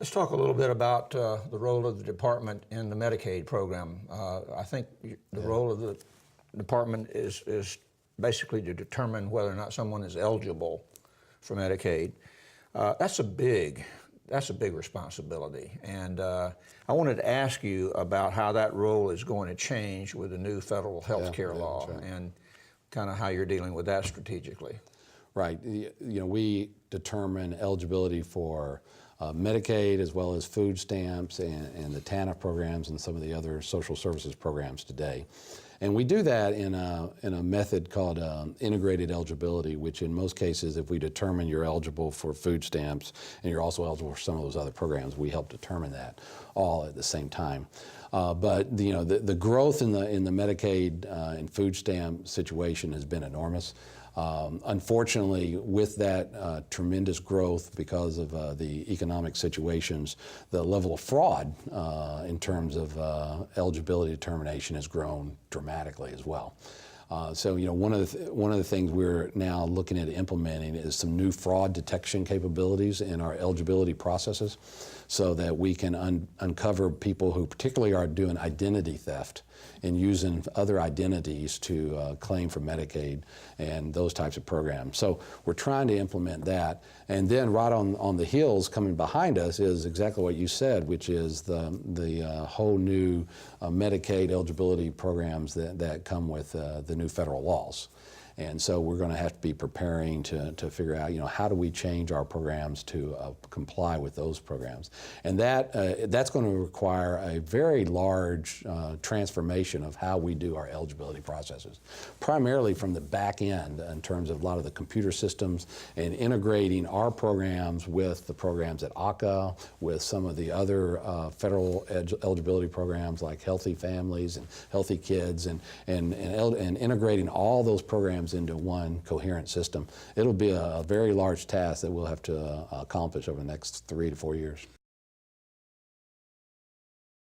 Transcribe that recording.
Let's talk a little bit about the role of the department in the Medicaid program. I think the role of the department is basically to determine whether or not someone is eligible for Medicaid. That's a big responsibility, and I wanted to ask you about how that role is going to change with the new federal health care law, and kind of how you're dealing with that strategically. Right. We determine eligibility for Medicaid as well as food stamps and the TANF programs and some of the other social services programs today. And we do that in a method called integrated eligibility, which in most cases, if we determine you're eligible for food stamps and you're also eligible for some of those other programs, we help determine that all at the same time. But the growth in the Medicaid and food stamp situation has been enormous. Unfortunately, with that tremendous growth because of the economic situations, the level of fraud in terms of eligibility determination has grown dramatically as well. So one of the things we're now looking at implementing is some new fraud detection capabilities in our eligibility processes, so that we can uncover people who particularly are doing identity theft and using other identities to claim for Medicaid and those types of programs. So we're trying to implement that. And then right on the heels coming behind us is exactly what you said, which is the whole new Medicaid eligibility programs that come with the new federal laws. And so we're going to have to be preparing to figure out, how do we change our programs to comply with those programs. And that's going to require a very large transformation of how we do our eligibility processes, primarily from the back end in terms of a lot of the computer systems and integrating our programs with the programs at ACA, with some of the other federal eligibility programs like Healthy Families and Healthy Kids, and integrating all those programs into one coherent system. It'll be a very large task that we'll have to accomplish over the next 3 to 4 years.